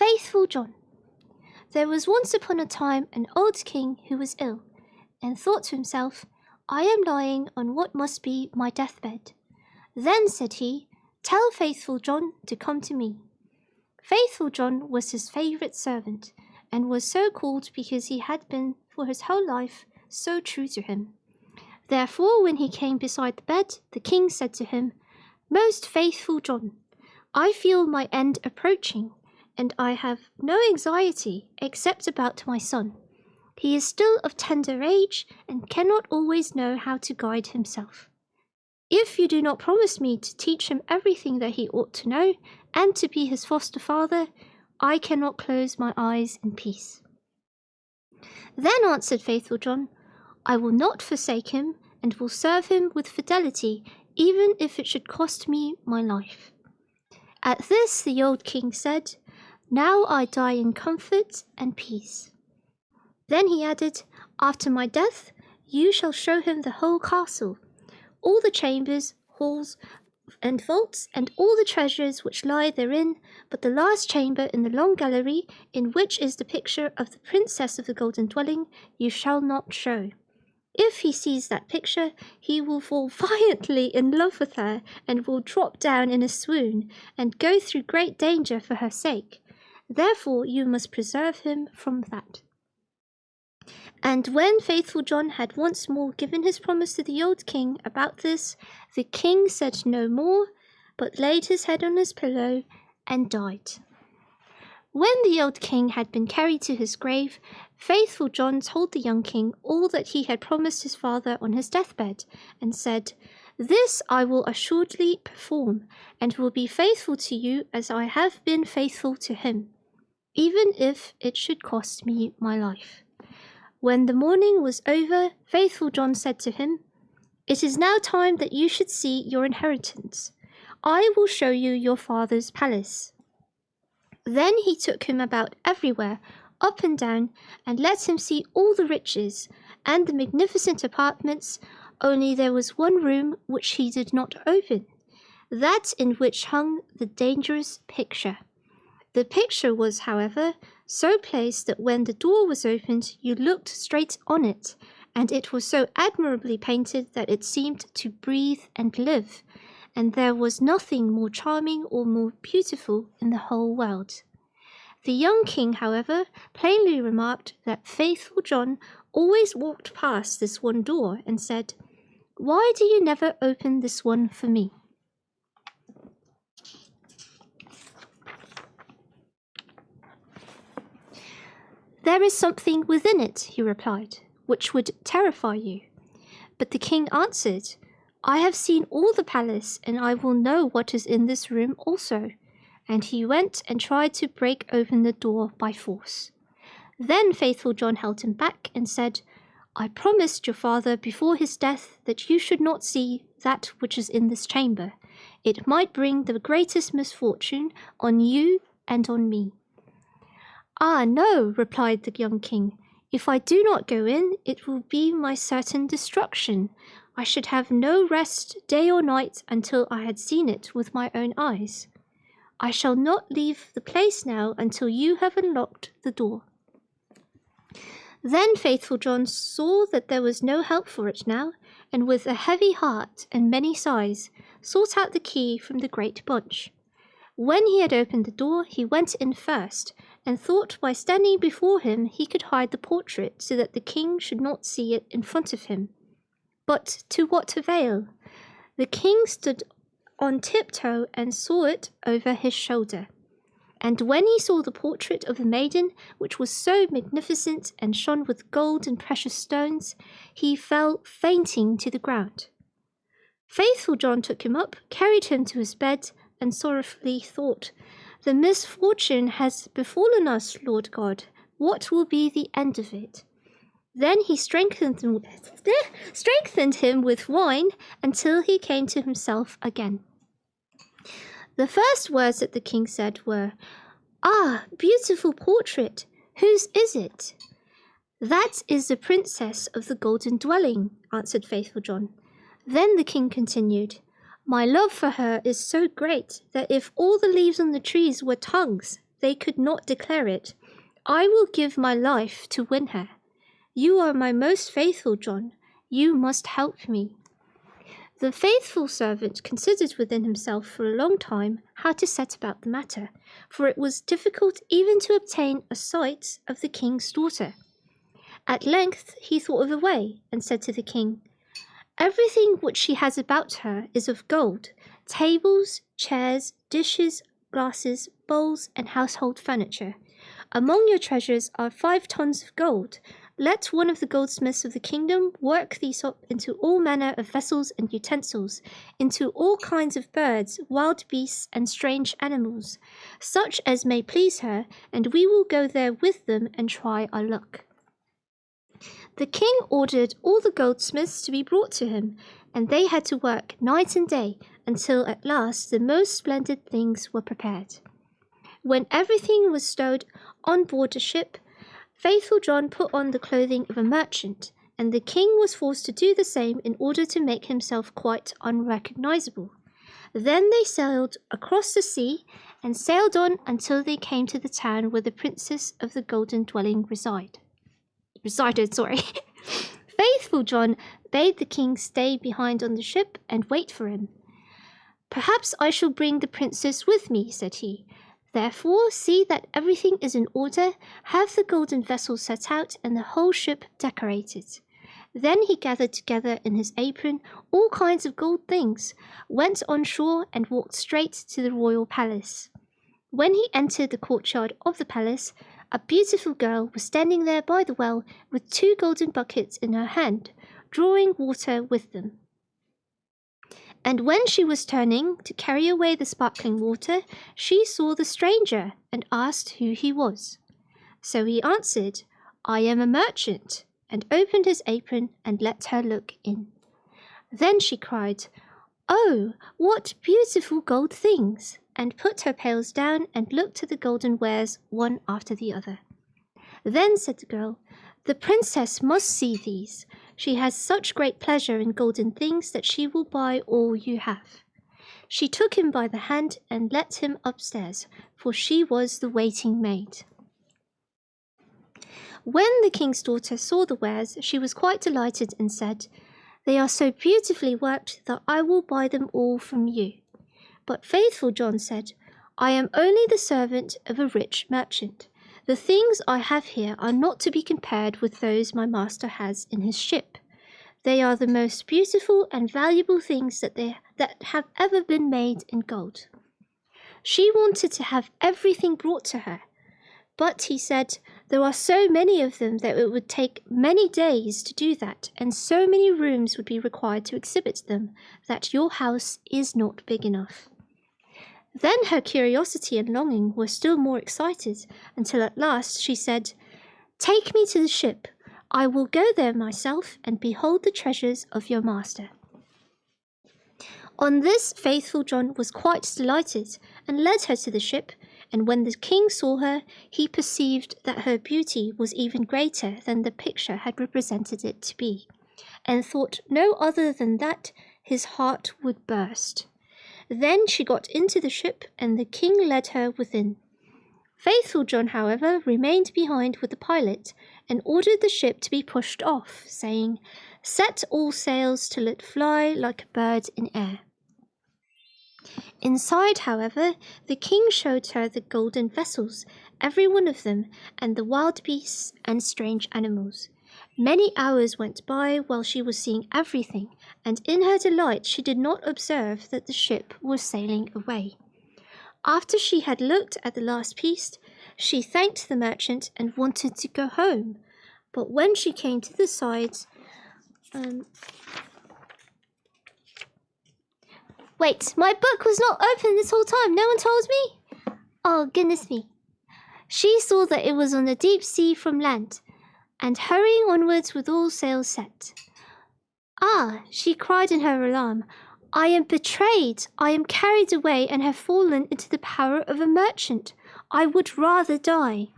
Faithful John. There was once upon a time an old king who was ill, and thought to himself, I am lying on what must be my deathbed. Then said he, Tell Faithful John to come to me. Faithful John was his favourite servant, and was so called because he had been for his whole life so true to him. Therefore, when he came beside the bed, the king said to him, Most faithful John, I feel my end approaching, and I have no anxiety except about my son. He is still of tender age and cannot always know how to guide himself. If you do not promise me to teach him everything that he ought to know, and to be his foster father, I cannot close my eyes in peace. Then answered Faithful John, I will not forsake him, and will serve him with fidelity, even if it should cost me my life. At this the old king said, Now I die in comfort and peace. Then he added, After my death, you shall show him the whole castle, all the chambers, halls, and vaults, and all the treasures which lie therein, but the last chamber in the long gallery, in which is the picture of the princess of the golden dwelling, you shall not show. If he sees that picture, he will fall violently in love with her, and will drop down in a swoon, and go through great danger for her sake. Therefore you must preserve him from that. And when Faithful John had once more given his promise to the old king about this, the king said no more, but laid his head on his pillow and died. When the old king had been carried to his grave, Faithful John told the young king all that he had promised his father on his deathbed, and said, This I will assuredly perform, and will be faithful to you as I have been faithful to him, even if it should cost me my life. When the morning was over, Faithful John said to him, It is now time that you should see your inheritance. I will show you your father's palace. Then he took him about everywhere, up and down, and let him see all the riches and the magnificent apartments, only there was one room which he did not open, that in which hung the dangerous picture. The picture was, however, so placed that when the door was opened, you looked straight on it, and it was so admirably painted that it seemed to breathe and live, and there was nothing more charming or more beautiful in the whole world. The young king, however, plainly remarked that Faithful John always walked past this one door, and said, Why do you never open this one for me? There is something within it, he replied, which would terrify you. But the king answered, I have seen all the palace, and I will know what is in this room also. And he went and tried to break open the door by force. Then Faithful John held him back and said, I promised your father before his death that you should not see that which is in this chamber. It might bring the greatest misfortune on you and on me. Ah, no, replied the young king. If I do not go in, it will be my certain destruction. I should have no rest day or night until I had seen it with my own eyes. I shall not leave the place now until you have unlocked the door. Then Faithful John saw that there was no help for it now, and with a heavy heart and many sighs, sought out the key from the great bunch. When he had opened the door, he went in first, and thought by standing before him he could hide the portrait so that the king should not see it in front of him. But to what avail? The king stood on tiptoe and saw it over his shoulder. And when he saw the portrait of the maiden, which was so magnificent and shone with gold and precious stones, he fell fainting to the ground. Faithful John took him up, carried him to his bed, and sorrowfully thought, The misfortune has befallen us, Lord God. What will be the end of it? Then he strengthened him with wine until he came to himself again. The first words that the king said were, Ah, beautiful portrait, whose is it? That is the princess of the golden dwelling, answered Faithful John. Then the king continued, My love for her is so great that if all the leaves on the trees were tongues, they could not declare it. I will give my life to win her. You are my most faithful, John. You must help me." The faithful servant considered within himself for a long time how to set about the matter, for it was difficult even to obtain a sight of the king's daughter. At length he thought of a way, and said to the king, "Everything which she has about her is of gold: tables, chairs, dishes, glasses, bowls, and household furniture. Among your treasures are 5 tons of gold. Let one of the goldsmiths of the kingdom work these up into all manner of vessels and utensils, into all kinds of birds, wild beasts, and strange animals, such as may please her, and we will go there with them and try our luck." The king ordered all the goldsmiths to be brought to him, and they had to work night and day until at last the most splendid things were prepared. When everything was stowed on board a ship, faithful John put on the clothing of a merchant, and the king was forced to do the same in order to make himself quite unrecognizable. Then they sailed across the sea and sailed on until they came to the town where the princess of the golden dwelling resided. Faithful John bade the king stay behind on the ship and wait for him. "Perhaps I shall bring the princess with me," said he. "Therefore see that everything is in order, have the golden vessel set out, and the whole ship decorated." Then he gathered together in his apron all kinds of gold things, went on shore, and walked straight to the royal palace. When he entered the courtyard of the palace, a beautiful girl was standing there by the well with 2 golden buckets in her hand, drawing water with them. And when she was turning to carry away the sparkling water, she saw the stranger and asked who he was. So he answered, "I am a merchant," and opened his apron and let her look in. Then she cried, "Oh, what beautiful gold things!" and put her pails down and looked at the golden wares one after the other. Then said the girl, "The princess must see these. She has such great pleasure in golden things that she will buy all you have." She took him by the hand and led him upstairs, for she was the waiting maid. When the king's daughter saw the wares, she was quite delighted and said, "They are so beautifully worked that I will buy them all from you." But faithful John said, "I am only the servant of a rich merchant. The things I have here are not to be compared with those my master has in his ship. They are the most beautiful and valuable things that have ever been made in gold." She wanted to have everything brought to her, but he said, "There are so many of them that it would take many days to do that, and so many rooms would be required to exhibit them, that your house is not big enough." Then her curiosity and longing were still more excited, until at last she said, "Take me to the ship. I will go there myself and behold the treasures of your master." On this, faithful John was quite delighted, and led her to the ship, and when the king saw her, he perceived that her beauty was even greater than the picture had represented it to be, and thought no other than that his heart would burst. Then she got into the ship, and the king led her within. Faithful John, however, remained behind with the pilot, and ordered the ship to be pushed off, saying, "Set all sails till it fly like a bird in air." Inside, however, the king showed her the golden vessels, every one of them, and the wild beasts and strange animals. Many hours went by while she was seeing everything, and in her delight she did not observe that the ship was sailing away. After she had looked at the last piece, she thanked the merchant and wanted to go home. But when she came to the sides, Wait, my book was not open this whole time. No one told me? Oh, goodness me. She saw that it was on the deep sea from land, and hurrying onwards with all sails set. "Ah," she cried in her alarm, "I am betrayed. I am carried away and have fallen into the power of a merchant. I would rather die."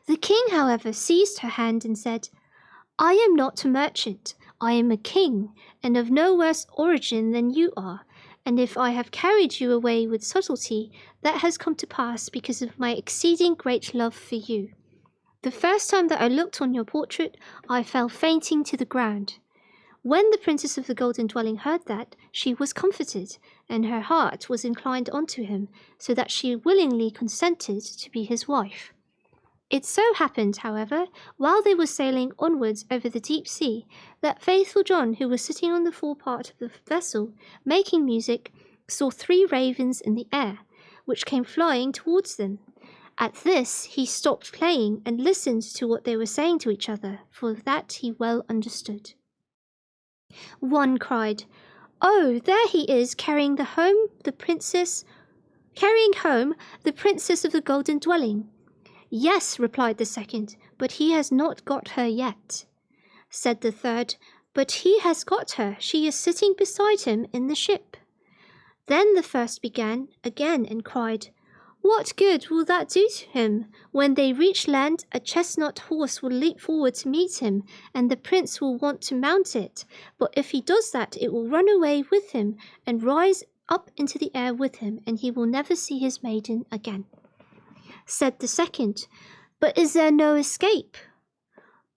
The king, however, seized her hand and said, "I am not a merchant. I am a king, and of no worse origin than you are, and if I have carried you away with subtlety, that has come to pass because of my exceeding great love for you. The first time that I looked on your portrait, I fell fainting to the ground. When the Princess of the Golden Dwelling heard that, she was comforted, and her heart was inclined unto him, so that she willingly consented to be his wife. It so happened, however, while they were sailing onwards over the deep sea, that faithful John, who was sitting on the forepart of the vessel, making music, saw 3 ravens in the air, which came flying towards them. At this he stopped playing and listened to what they were saying to each other, for that he well understood. One cried, "Oh, there he is carrying home the princess of the Golden Dwelling." "Yes," replied the second, "but he has not got her yet." Said the third, "But he has got her. She is sitting beside him in the ship." Then the first began again and cried, "What good will that do to him? When they reach land, a chestnut horse will leap forward to meet him, and the prince will want to mount it. But if he does that, it will run away with him and rise up into the air with him, and he will never see his maiden again." Said the second, "But is there no escape?"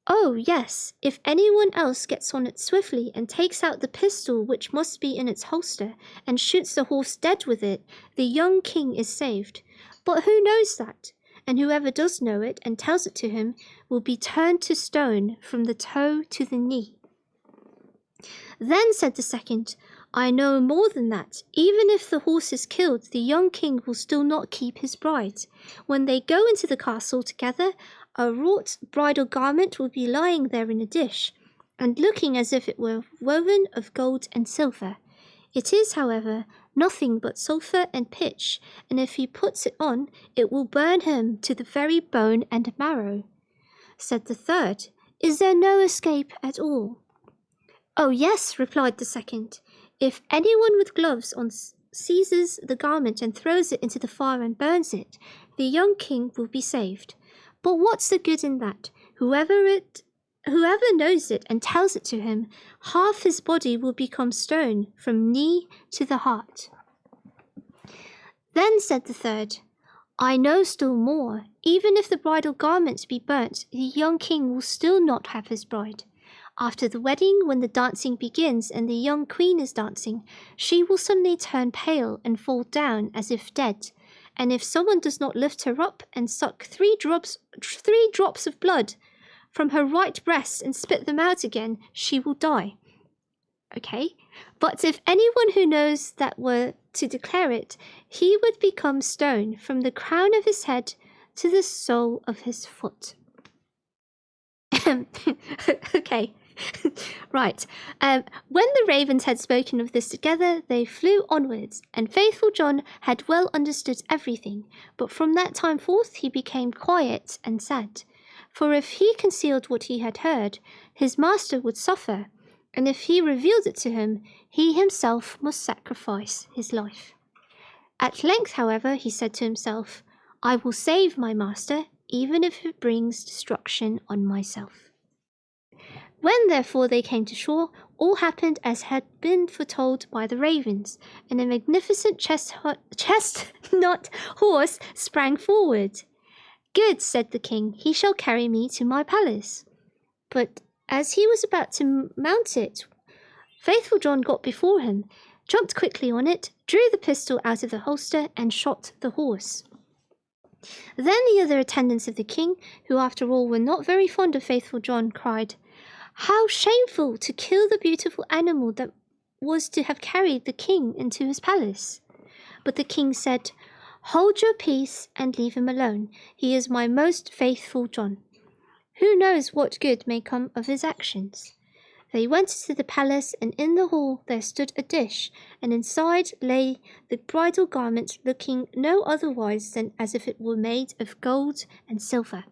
"Oh, yes, if anyone else gets on it swiftly and takes out the pistol which must be in its holster, and shoots the horse dead with it, the young king is saved. But who knows that? And whoever does know it and tells it to him will be turned to stone from the toe to the knee." Then said the second, "I know more than that. Even if the horse is killed, the young king will still not keep his bride. When they go into the castle together, a wrought bridal garment will be lying there in a dish, and looking as if it were woven of gold and silver. It is, however, nothing but sulphur and pitch, and if he puts it on, it will burn him to the very bone and marrow." Said the third, "Is there no escape at all?" "Oh, yes," replied the second. "If anyone with gloves on seizes the garment and throws it into the fire and burns it, the young king will be saved. But what's the good in that? Whoever knows it and tells it to him, half his body will become stone from knee to the heart." Then said the third, "I know still more. Even if the bridal garments be burnt, the young king will still not have his bride. After the wedding, when the dancing begins and the young queen is dancing, she will suddenly turn pale and fall down as if dead. And if someone does not lift her up and suck 3 drops of blood from her right breast and spit them out again, she will die." Okay, but if anyone who knows that were to declare it, he would become stone from the crown of his head to the sole of his foot. Okay. Right. When the ravens had spoken of this together, they flew onwards, and faithful John had well understood everything, but from that time forth he became quiet and sad. For if he concealed what he had heard, his master would suffer, and if he revealed it to him, he himself must sacrifice his life. At length, however, he said to himself, "I will save my master, even if it brings destruction on myself." When therefore they came to shore, all happened as had been foretold by the ravens, and a magnificent chestnut horse sprang forward. "Good," said the king, "he shall carry me to my palace." But as he was about to mount it, faithful John got before him, jumped quickly on it, drew the pistol out of the holster, and shot the horse. Then the other attendants of the king, who after all were not very fond of faithful John, cried, "How shameful to kill the beautiful animal that was to have carried the king into his palace." But the king said, "Hold your peace and leave him alone. He is my most faithful John. Who knows what good may come of his actions?" They went to the palace, and in the hall there stood a dish, and inside lay the bridal garment, looking no otherwise than as if it were made of gold and silver.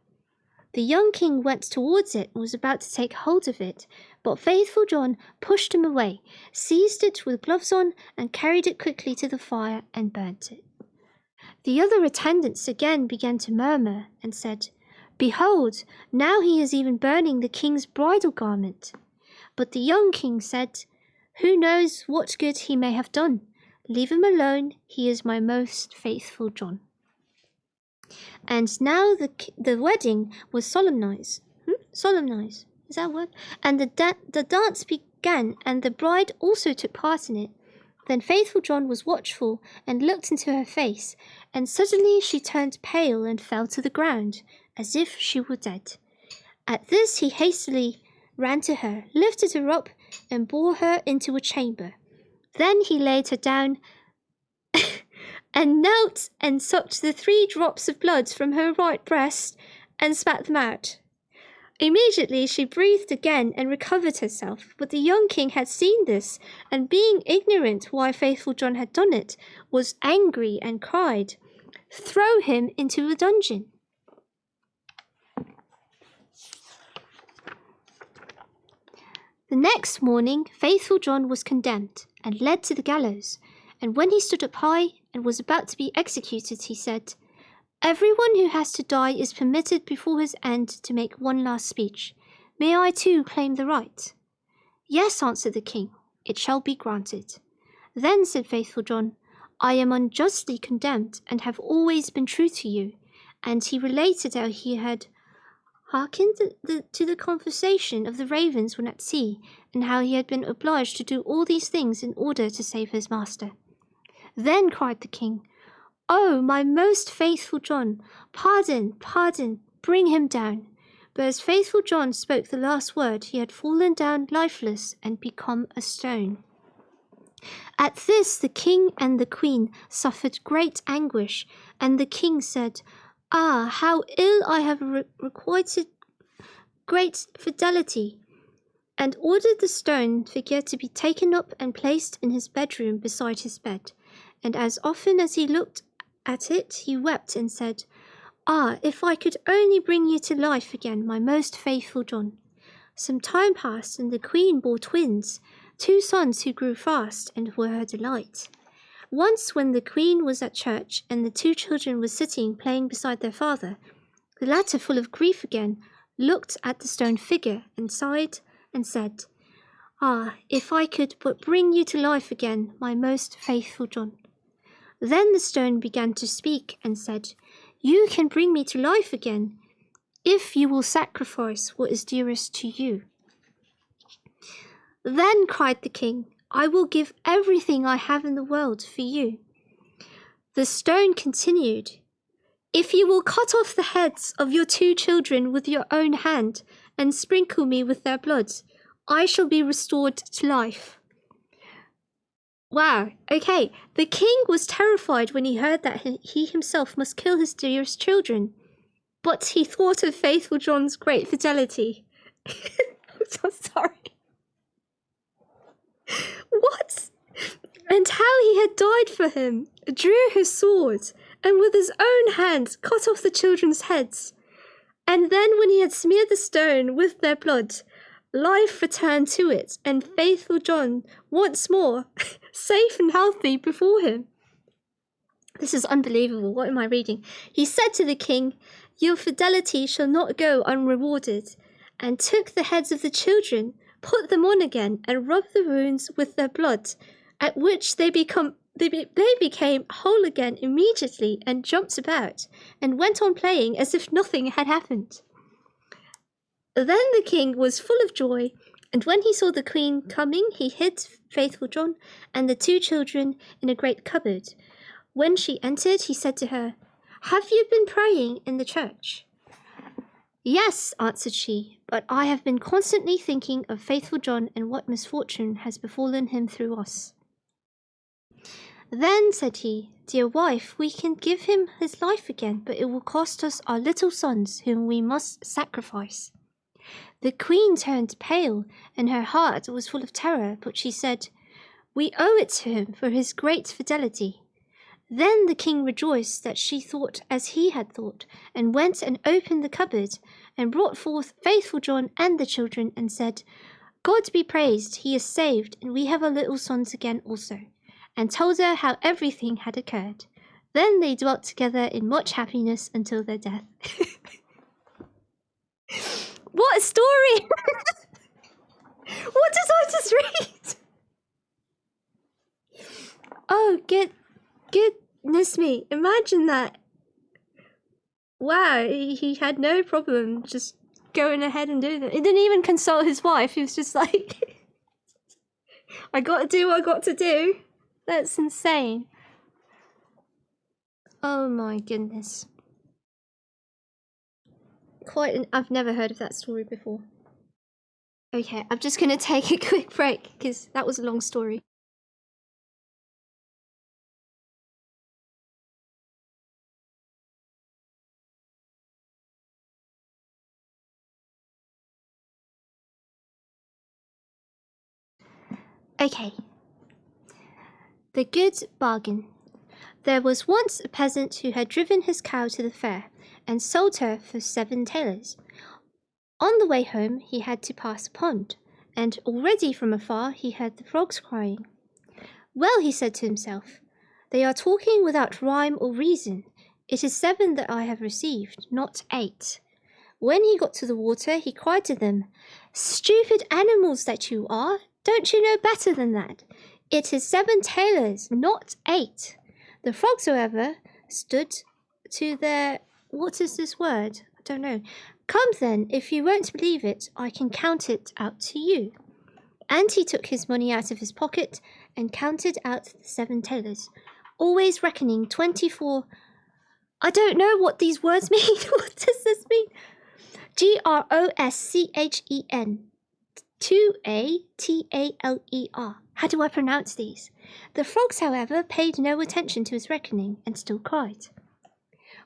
The young king went towards it and was about to take hold of it, but faithful John pushed him away, seized it with gloves on, and carried it quickly to the fire and burnt it. The other attendants again began to murmur and said, "Behold, now he is even burning the king's bridal garment." But the young king said, "Who knows what good he may have done? Leave him alone. He is my most faithful John." And now the wedding was solemnized. Solemnized. Is that a word? And the dance began, and the bride also took part in it. Then faithful John was watchful and looked into her face, and suddenly she turned pale and fell to the ground, as if she were dead. At this he hastily ran to her, lifted her up, and bore her into a chamber. Then he laid her down and knelt and sucked the 3 drops of blood from her right breast and spat them out. Immediately she breathed again and recovered herself, but the young king had seen this, and being ignorant why faithful John had done it, was angry and cried, "Throw him into a dungeon." The next morning faithful John was condemned and led to the gallows, and when he stood up high and was about to be executed, he said, "Everyone who has to die is permitted before his end to make one last speech. May I too claim the right?" "Yes," answered the king, "it shall be granted." Then said faithful John, "I am unjustly condemned and have always been true to you." And he related how he had hearkened to the conversation of the ravens when at sea, and how he had been obliged to do all these things in order to save his master. Then cried the king, "Oh, my most faithful John, pardon, pardon, bring him down." But as faithful John spoke the last word, he had fallen down lifeless and become a stone. At this the king and the queen suffered great anguish, and the king said, "Ah, how ill I have requited great fidelity," and ordered the stone figure to be taken up and placed in his bedroom beside his bed. And as often as he looked at it, he wept and said, "Ah, if I could only bring you to life again, my most faithful John." Some time passed, and the queen bore twins, 2 sons who grew fast and were her delight. Once when the queen was at church, and the 2 children were sitting playing beside their father, the latter, full of grief again, looked at the stone figure and sighed and said, "Ah, if I could but bring you to life again, my most faithful John." Then the stone began to speak and said, "You can bring me to life again, if you will sacrifice what is dearest to you." Then cried the king, "I will give everything I have in the world for you." The stone continued, "If you will cut off the heads of your 2 children with your own hand and sprinkle me with their blood, I shall be restored to life." Wow, okay. The king was terrified when he heard that he himself must kill his dearest children, but he thought of faithful John's great fidelity. I'm so sorry. What? And how he had died for him, drew his sword, and with his own hand cut off the children's heads. And then when he had smeared the stone with their blood, life returned to it, and faithful John once more, safe and healthy before him. This is unbelievable. What am I reading? He said to the king, "Your fidelity shall not go unrewarded," and took the heads of the children, put them on again, and rubbed the wounds with their blood, at which they became whole again immediately, and jumped about, and went on playing as if nothing had happened. Then the king was full of joy, and when he saw the queen coming, he hid faithful John and the 2 children in a great cupboard. When she entered, he said to her, "Have you been praying in the church?" "Yes," answered she, "but I have been constantly thinking of faithful John and what misfortune has befallen him through us." Then said he, "Dear wife, we can give him his life again, but it will cost us our little sons, whom we must sacrifice." The queen turned pale, and her heart was full of terror, but she said, "We owe it to him for his great fidelity." Then the king rejoiced that she thought as he had thought, and went and opened the cupboard, and brought forth faithful John and the children, and said, "God be praised, he is saved, and we have our little sons again also," and told her how everything had occurred. Then they dwelt together in much happiness until their death. What a story! What did I just read? Oh, goodness me. Imagine that. Wow, he had no problem just going ahead and doing it. He didn't even consult his wife. He was just like, I got to do what I got to do. That's insane. Oh my goodness. I've never heard of that story before. Okay, I'm just going to take a quick break because that was a long story. Okay. The Good Bargain. There was once a peasant who had driven his cow to the fair and sold her for 7 thalers. On the way home he had to pass a pond, and already from afar he heard the frogs crying. Well, he said to himself, they are talking without rhyme or reason. It is 7 that I have received, not 8. When he got to the water, he cried to them, Stupid animals that you are! Don't you know better than that? It is 7 thalers, not 8. The frogs, however, stood to their... What is this word? I don't know. Come then, if you won't believe it, I can count it out to you. And he took his money out of his pocket and counted out the 7 thalers, always reckoning 24... I don't know what these words mean. What does this mean? Groschen. 2ATALER. How do I pronounce these? The frogs, however, paid no attention to his reckoning and still cried.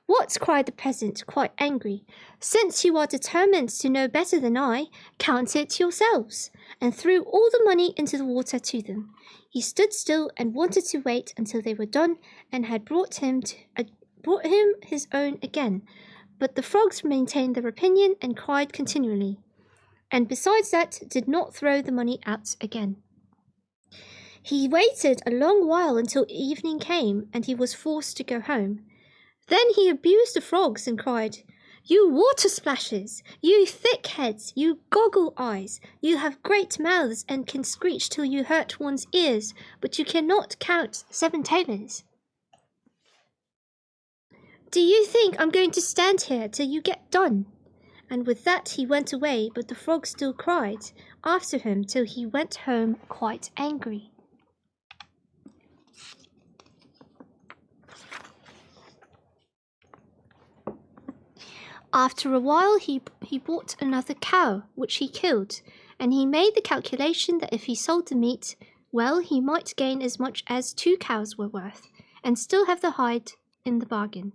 What? Cried the peasant, quite angry. Since you are determined to know better than I, count it yourselves, and threw all the money into the water to them. He stood still and wanted to wait until they were done and had brought him his own again, but the frogs maintained their opinion and cried continually, and besides that did not throw the money out again. He waited a long while until evening came, and he was forced to go home. Then he abused the frogs and cried, You water splashes, you thick heads, you goggle eyes, you have great mouths and can screech till you hurt one's ears, but you cannot count 7 thalers. Do you think I'm going to stand here till you get done? And with that he went away, but the frog still cried after him till he went home quite angry. After a while he bought another cow, which he killed, and he made the calculation that if he sold the meat, well, he might gain as much as 2 cows were worth, and still have the hide in the bargain.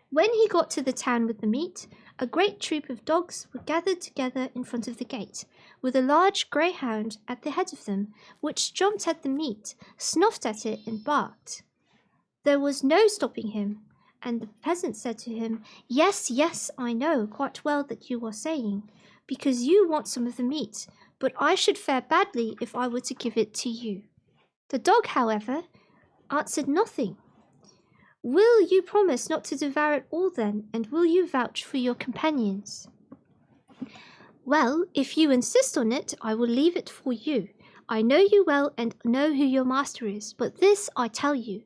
When he got to the town with the meat, a great troop of dogs were gathered together in front of the gate, with a large greyhound at the head of them, which jumped at the meat, snuffed at it, and barked. There was no stopping him, and the peasant said to him, Yes, yes, I know quite well that you are saying, because you want some of the meat, but I should fare badly if I were to give it to you. The dog, however, answered nothing. Will you promise not to devour it all then, and will you vouch for your companions? Well, if you insist on it, I will leave it for you. I know you well and know who your master is, but this I tell you,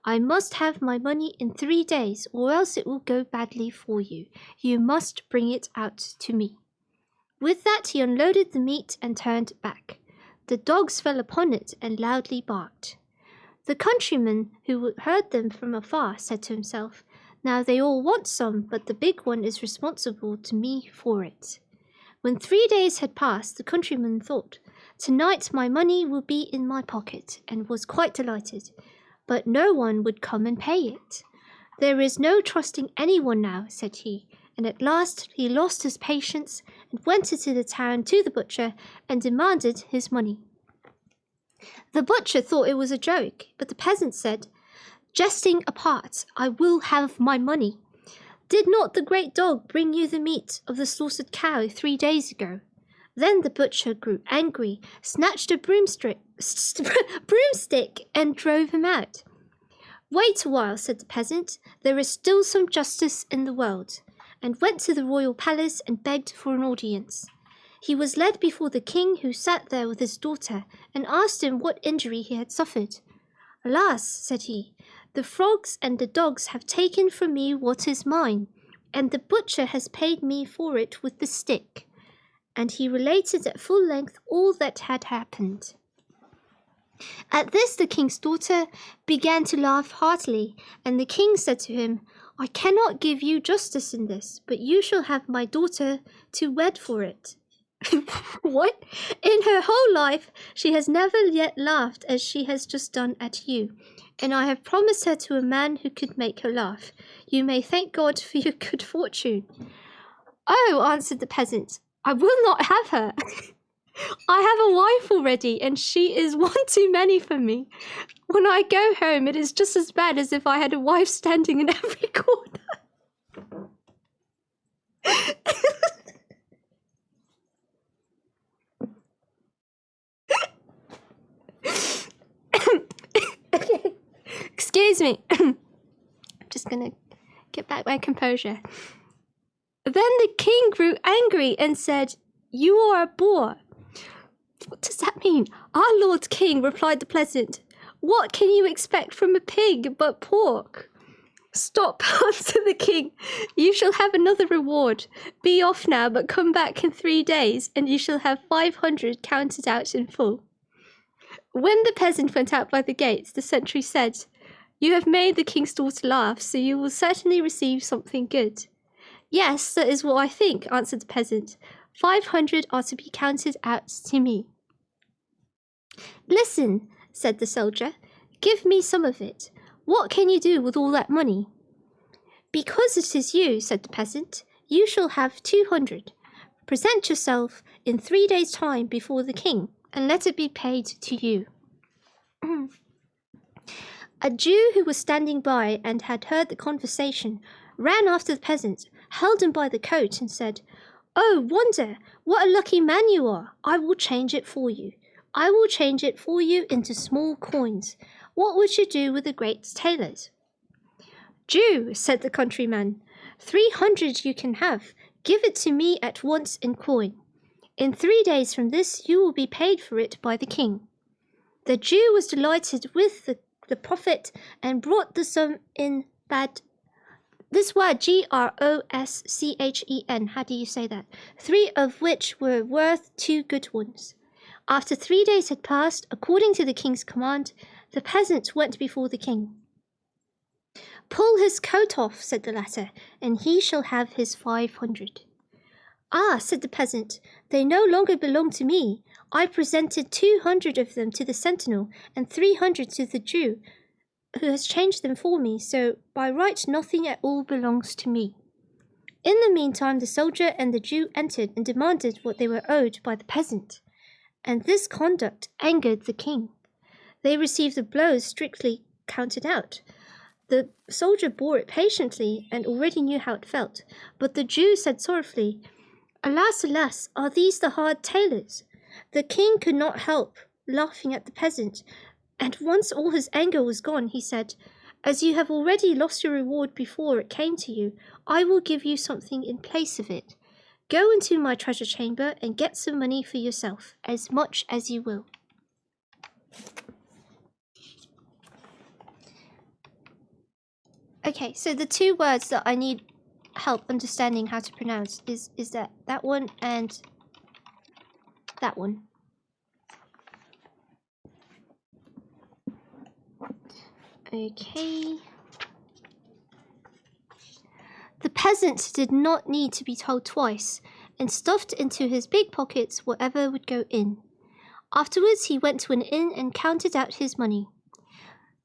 I must have my money in 3 days, or else it will go badly for you. You must bring it out to me. With that he unloaded the meat and turned back. The dogs fell upon it and loudly barked. The countryman, who heard them from afar, said to himself, Now they all want some, but the big one is responsible to me for it. When 3 days had passed, the countryman thought, Tonight my money will be in my pocket, and was quite delighted. But no one would come and pay it. There is no trusting anyone now, said he, and at last he lost his patience and went into the town to the butcher and demanded his money. The butcher thought it was a joke, but the peasant said, Jesting apart, I will have my money. Did not the great dog bring you the meat of the slaughtered cow 3 days ago? Then the butcher grew angry, snatched a broomstick, and drove him out. Wait a while, said the peasant, there is still some justice in the world, and went to the royal palace and begged for an audience. He was led before the king, who sat there with his daughter, and asked him what injury he had suffered. "Alas," said he, "the frogs and the dogs have taken from me what is mine, and the butcher has paid me for it with the stick." And he related at full length all that had happened. At this the king's daughter began to laugh heartily, and the king said to him, "I cannot give you justice in this, but you shall have my daughter to wed for it." What? In her whole life, she has never yet laughed as she has just done at you, and I have promised her to a man who could make her laugh. You may thank God for your good fortune. "Oh," answered the peasant, "I will not have her. I have a wife already, and she is one too many for me. When I go home, it is just as bad as if I had a wife standing in every corner." Okay. Excuse me. I'm just gonna get back my composure. Then the king grew angry and said, "You are a boor." "What does that mean?" "Our lord king," replied the peasant, "what can you expect from a pig but pork?" "Stop," answered the king. "You shall have another reward. Be off now, but come back in 3 days, and you shall have 500 counted out in full." When the peasant went out by the gates, the sentry said, "You have made the king's daughter laugh, so you will certainly receive something good." "Yes, that is what I think," answered the peasant. 500 are to be counted out to me." "Listen," said the soldier, "give me some of it. What can you do with all that money?" "Because it is you," said the peasant, "you shall have 200. Present yourself in 3 days' time before the king, and let it be paid to you." A Jew who was standing by and had heard the conversation ran after the peasant, held him by the coat, and said, "Oh, wonder, what a lucky man you are! I will change it for you. I will change it for you into small coins. What would you do with a great tailors?" "Jew," said the countryman, 300 you can have. Give it to me at once in coin. In 3 days from this you will be paid for it by the king." The Jew was delighted with the profit and brought the sum in bad. This word Groschen, how do you say that? 3 of which were worth 2 good ones. After 3 days had passed, according to the king's command, the peasant went before the king. "Pull his coat off," said the latter, "and he shall have his 500. "Ah," said the peasant, "they no longer belong to me. I presented 200 of them to the sentinel and 300 to the Jew, who has changed them for me, so by right nothing at all belongs to me." In the meantime, the soldier and the Jew entered and demanded what they were owed by the peasant, and this conduct angered the king. They received the blows strictly counted out. The soldier bore it patiently and already knew how it felt, but the Jew said sorrowfully, "Alas, alas, are these the hard tailors?" The king could not help laughing at the peasant, and once all his anger was gone, he said, "As you have already lost your reward before it came to you, I will give you something in place of it. Go into my treasure chamber and get some money for yourself, as much as you will." Okay, so the 2 words that I need help understanding how to pronounce is that one and that one. Okay. The peasant did not need to be told twice, and stuffed into his big pockets whatever would go in. Afterwards he went to an inn and counted out his money.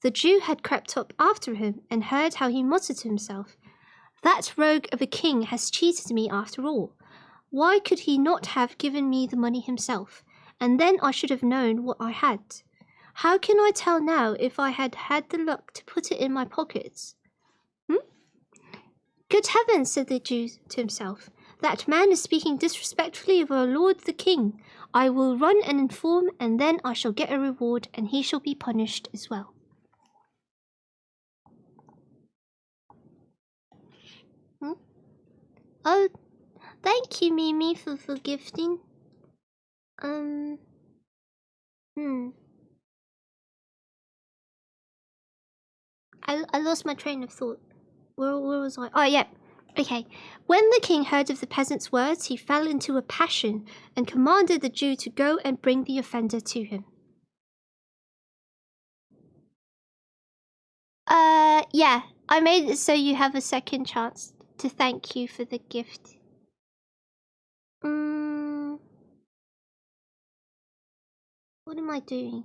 The Jew had crept up after him and heard how he muttered to himself, "That rogue of a king has cheated me after all. Why could he not have given me the money himself, and then I should have known what I had? How can I tell now if I had had the luck to put it in my pockets?" "Good heavens," said the Jew to himself, "that man is speaking disrespectfully of our lord the king. I will run and inform, and then I shall get a reward, and he shall be punished as well." "Oh, thank you, Mimi, for gifting." Um, hmm. I lost my train of thought. Where was I? Oh, yeah. Okay. When the king heard of the peasant's words, he fell into a passion and commanded the Jew to go and bring the offender to him. Yeah. I made it so you have a second chance to thank you for the gift. What am I doing?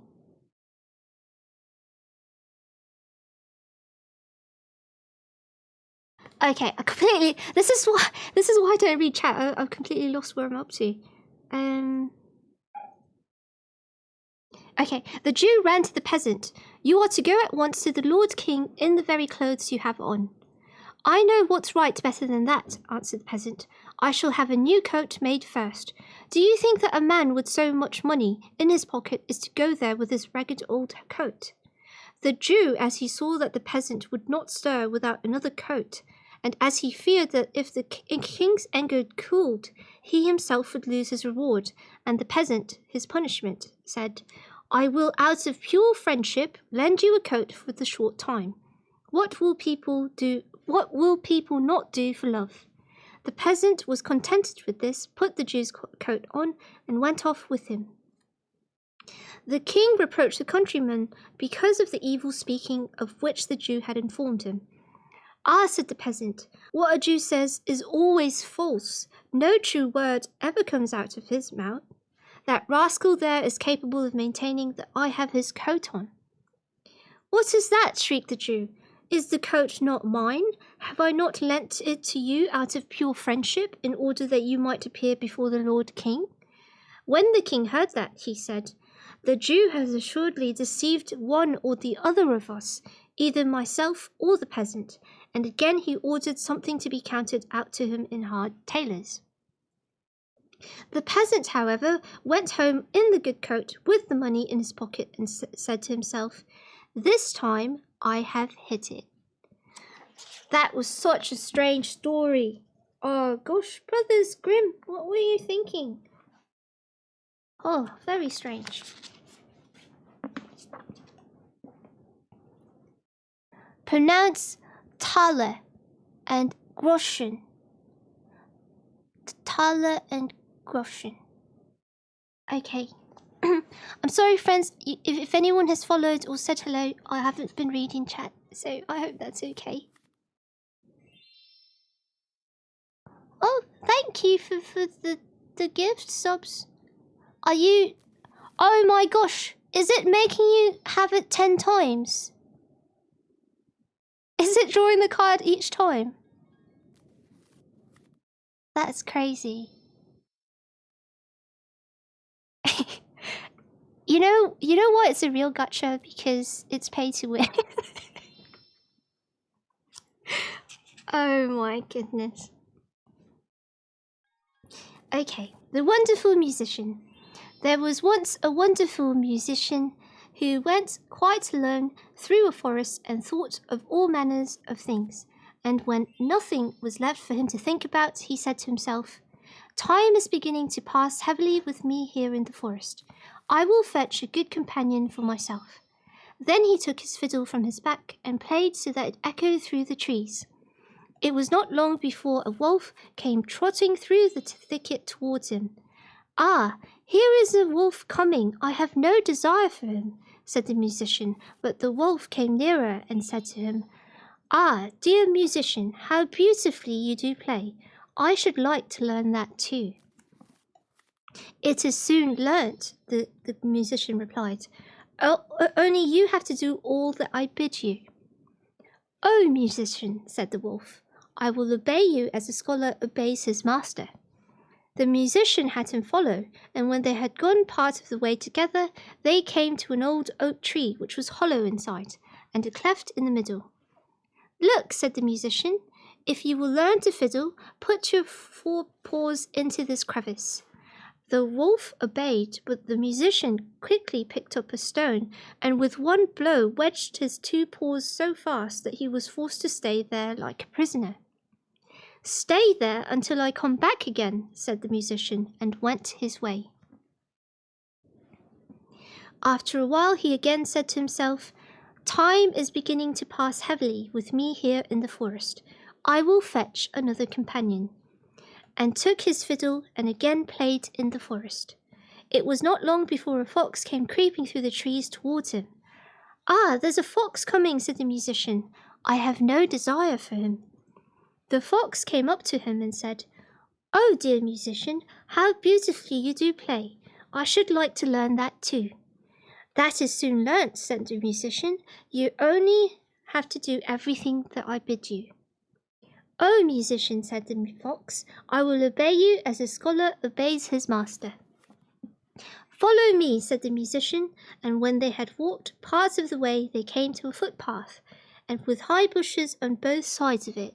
Okay, I completely. This is why I don't read chat. I've completely lost where I'm up to. Okay, the Jew ran to the peasant. You are to go at once to the Lord King in the very clothes you have on. I know what's right better than that, answered the peasant. I shall have a new coat made first. Do you think that a man with so much money in his pocket is to go there with his ragged old coat? The Jew, as he saw that the peasant would not stir without another coat, and as he feared that if the king's anger cooled, he himself would lose his reward, and the peasant his punishment, said, I will out of pure friendship lend you a coat for the short time. What will people not do for love? The peasant was contented with this, put the Jew's coat on, and went off with him. The king reproached the countryman because of the evil speaking of which the Jew had informed him. Ah, said the peasant, what a Jew says is always false. No true word ever comes out of his mouth. That rascal there is capable of maintaining that I have his coat on. What is that? Shrieked the Jew. Is the coat not mine? Have I not lent it to you out of pure friendship in order that you might appear before the Lord King? When the king heard that, he said, the Jew has assuredly deceived one or the other of us, either myself or the peasant, and again he ordered something to be counted out to him in hard thalers. The peasant, however, went home in the good coat with the money in his pocket and said to himself, this time I have hit it. That was such a strange story. Oh gosh, Brothers Grimm, what were you thinking? Oh, very strange. Pronounce Thaler and Groschen. Thaler and Groschen. Okay. I'm sorry, friends, if anyone has followed or said hello, I haven't been reading chat, so I hope that's okay. Oh, thank you for the gift subs. Are you... Oh my gosh, is it making you have it 10 times? Is it drawing the card each time? That's crazy. You know why it's a real gacha? Because it's pay to win. Oh my goodness. Okay, the wonderful musician. There was once a wonderful musician who went quite alone through a forest and thought of all manners of things. And when nothing was left for him to think about, he said to himself, time is beginning to pass heavily with me here in the forest. I will fetch a good companion for myself. Then he took his fiddle from his back and played so that it echoed through the trees. It was not long before a wolf came trotting through the thicket towards him. Ah, here is a wolf coming. I have no desire for him, said the musician, but the wolf came nearer and said to him, ah, dear musician, how beautifully you do play. I should like to learn that too. It is soon learnt, the musician replied. Oh, only you have to do all that I bid you. Oh, musician, said the wolf, I will obey you as a scholar obeys his master. The musician had him follow, and when they had gone part of the way together, they came to an old oak tree which was hollow inside, and a cleft in the middle. Look, said the musician, if you will learn to fiddle, put your 4 paws into this crevice. The wolf obeyed, but the musician quickly picked up a stone, and with one blow wedged his 2 paws so fast that he was forced to stay there like a prisoner. Stay there until I come back again, said the musician, and went his way. After a while he again said to himself, "Time is beginning to pass heavily with me here in the forest. I will fetch another companion," and took his fiddle and again played in the forest. It was not long before a fox came creeping through the trees towards him. "Ah, there's a fox coming," said the musician. "I have no desire for him." The fox came up to him and said, "Oh, dear musician, how beautifully you do play. I should like to learn that too." "That is soon learnt," said the musician. "You only have to do everything that I bid you." "Oh, musician," said the fox, "I will obey you as a scholar obeys his master." "Follow me," said the musician, and when they had walked part of the way they came to a footpath, and with high bushes on both sides of it.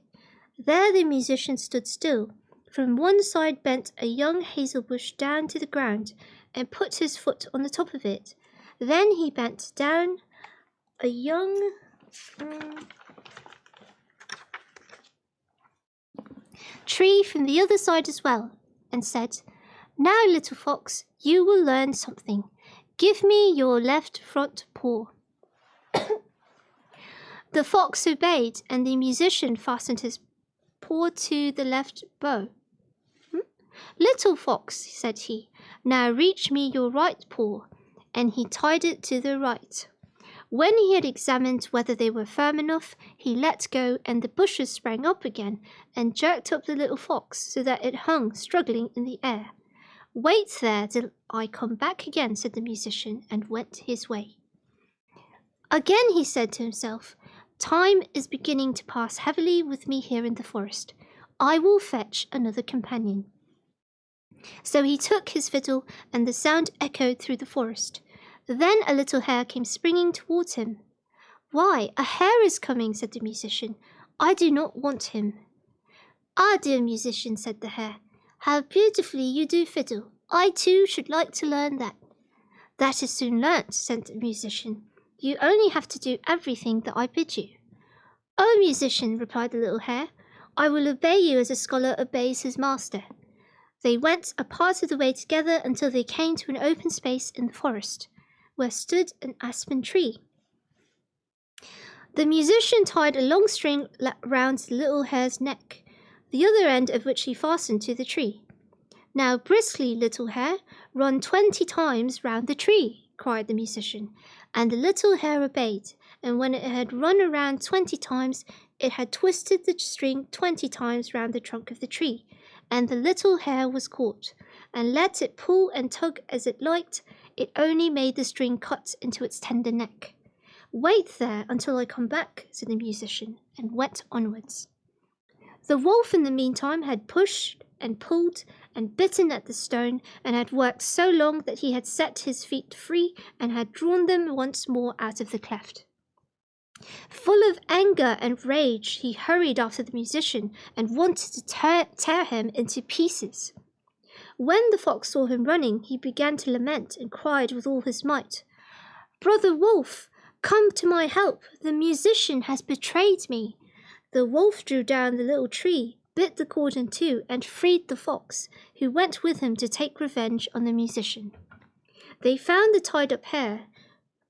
There the musician stood still. From one side bent a young hazel bush down to the ground, and put his foot on the top of it. Then he bent down a young tree from the other side as well, and said, "Now, little fox, you will learn something. Give me your left front paw." The fox obeyed, and the musician fastened his paw to the left bow. "Little fox," said he, "now reach me your right paw," and he tied it to the right. When he had examined whether they were firm enough, he let go, and the bushes sprang up again and jerked up the little fox so that it hung struggling in the air. "Wait there till I come back again," said the musician, and went his way. Again he said to himself, "Time is beginning to pass heavily with me here in the forest. I will fetch another companion." So he took his fiddle, and the sound echoed through the forest. Then a little hare came springing towards him. "Why, a hare is coming," said the musician. "I do not want him." "Ah, dear musician," said the hare, "how beautifully you do fiddle. I too should like to learn that." "That is soon learnt," said the musician. "You only have to do everything that I bid you." "Oh, musician," replied the little hare, "I will obey you as a scholar obeys his master." They went a part of the way together until they came to an open space in the forest, where stood an aspen tree. The musician tied a long string round the little hare's neck, the other end of which he fastened to the tree. "Now briskly, little hare, run 20 times round the tree," cried the musician, and the little hare obeyed, and when it had run around 20 times, it had twisted the string 20 times round the trunk of the tree, and the little hare was caught, and let it pull and tug as it liked, it only made the string cut into its tender neck. "Wait there until I come back," said the musician, and went onwards. The wolf in the meantime had pushed and pulled and bitten at the stone, and had worked so long that he had set his feet free and had drawn them once more out of the cleft. Full of anger and rage, he hurried after the musician and wanted to tear him into pieces. When the fox saw him running, he began to lament and cried with all his might, "Brother wolf, come to my help. The musician has betrayed me." The wolf drew down the little tree, bit the cord in two, and freed the fox, who went with him to take revenge on the musician. They found the tied-up hare,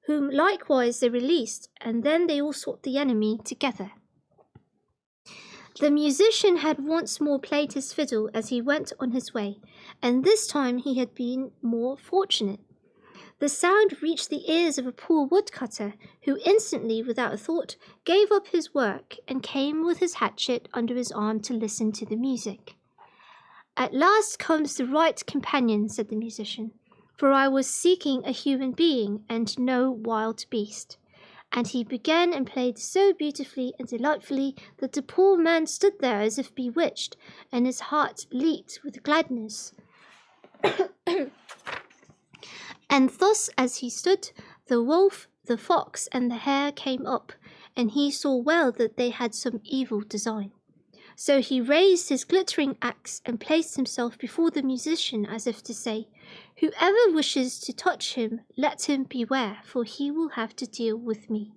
whom likewise they released, and then they all sought the enemy together. The musician had once more played his fiddle as he went on his way, and this time he had been more fortunate. The sound reached the ears of a poor woodcutter, who instantly, without a thought, gave up his work and came with his hatchet under his arm to listen to the music. "At last comes the right companion," said the musician, "for I was seeking a human being and no wild beast." And he began and played so beautifully and delightfully that the poor man stood there as if bewitched, and his heart leaped with gladness. And thus as he stood, the wolf, the fox, and the hare came up, and he saw well that they had some evil design. So he raised his glittering axe and placed himself before the musician as if to say, "Whoever wishes to touch him, let him beware, for he will have to deal with me."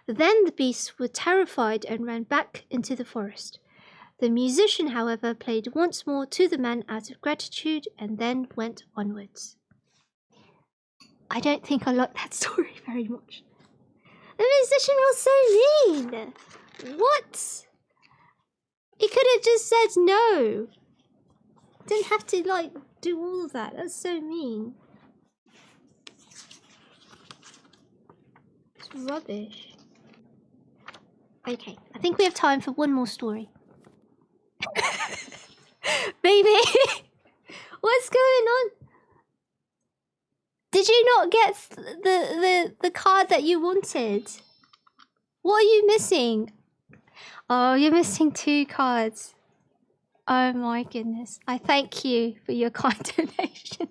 Then the beasts were terrified and ran back into the forest. The musician, however, played once more to the man out of gratitude, and then went onwards. I don't think I like that story very much. The musician was so mean. What? He could have just said no. Didn't have to, like, do all of that. That's so mean. It's rubbish. Okay, I think we have time for one more story. Baby, what's going on? Did you not get the card that you wanted? What are you missing? Oh, you're missing 2 cards. Oh my goodness. I thank you for your kind donation.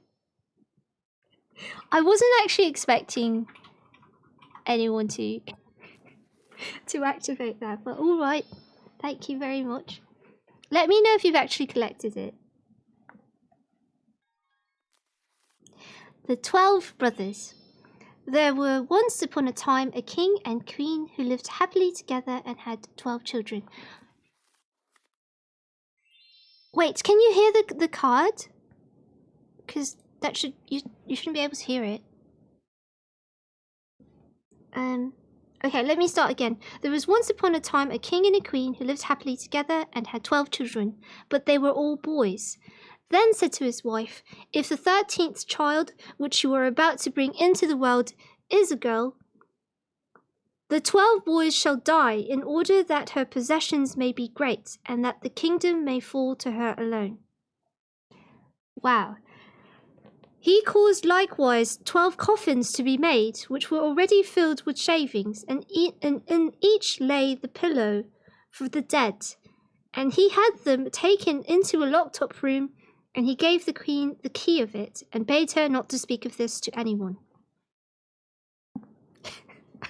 I wasn't actually expecting anyone to activate that, but all right. Thank you very much. Let me know if you've actually collected it. The 12 Brothers. There were once upon a time a king and queen who lived happily together and had 12 children. Wait, can you hear the card? Because that you shouldn't be able to hear it. Okay, let me start again. There was once upon a time a king and a queen who lived happily together and had 12 children, but they were all boys. Then said to his wife, "If the 13th child, which you are about to bring into the world, is a girl, the 12 boys shall die in order that her possessions may be great and that the kingdom may fall to her alone." Wow. He caused likewise 12 coffins to be made, which were already filled with shavings, and in each lay the pillow for the dead. And he had them taken into a locked-up room, and he gave the queen the key of it, and bade her not to speak of this to anyone.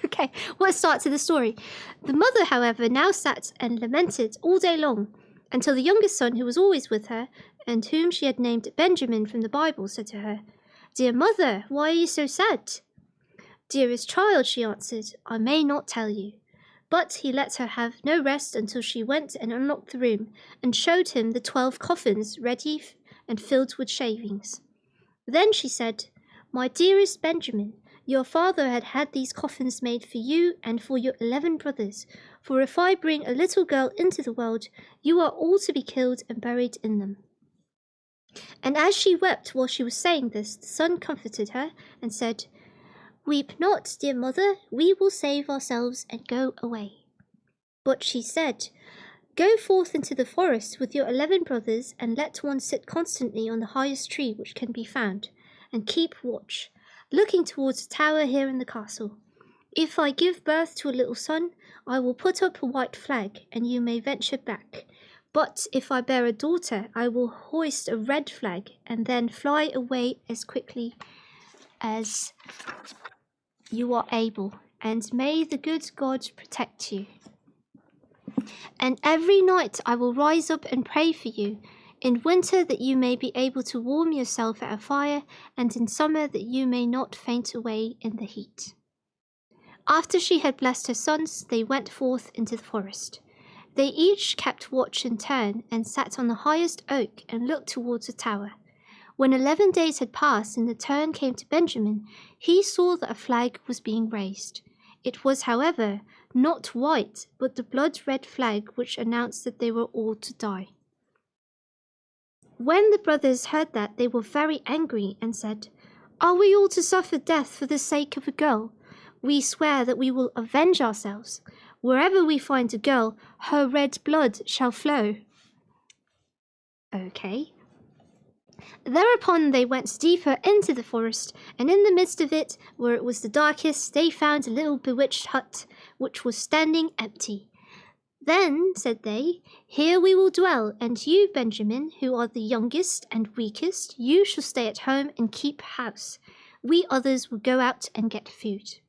Okay, what starts to the story? The mother, however, now sat and lamented all day long, until the youngest son, who was always with her, and whom she had named Benjamin from the Bible, said to her, "Dear mother, why are you so sad?" "Dearest child," she answered, "I may not tell you." But he let her have no rest until she went and unlocked the room, and showed him the 12 coffins ready and filled with shavings. Then she said, "My dearest Benjamin, your father had had these coffins made for you and for your 11 brothers, for if I bring a little girl into the world, you are all to be killed and buried in them." And as she wept while she was saying this, the son comforted her and said, "Weep not, dear mother, we will save ourselves and go away." But she said, "Go forth into the forest with your 11 brothers, and let one sit constantly on the highest tree which can be found, and keep watch, looking towards a tower here in the castle. If I give birth to a little son, I will put up a white flag, and you may venture back. But if I bear a daughter, I will hoist a red flag, and then fly away as quickly as you are able, and may the good God protect you. And every night I will rise up and pray for you, in winter that you may be able to warm yourself at a fire, and in summer that you may not faint away in the heat." After she had blessed her sons, they went forth into the forest. They each kept watch in turn, and sat on the highest oak and looked towards the tower. When 11 days had passed and the turn came to Benjamin, he saw that a flag was being raised. It was, however, not white, but the blood-red flag which announced that they were all to die. When the brothers heard that, they were very angry and said, "Are we all to suffer death for the sake of a girl? We swear that we will avenge ourselves. Wherever we find a girl, her red blood shall flow." Okay. Thereupon they went deeper into the forest, and in the midst of it, where it was the darkest, they found a little bewitched hut, which was standing empty. "Then," said they, "here we will dwell, and you, Benjamin, who are the youngest and weakest, you shall stay at home and keep house. We others will go out and get food."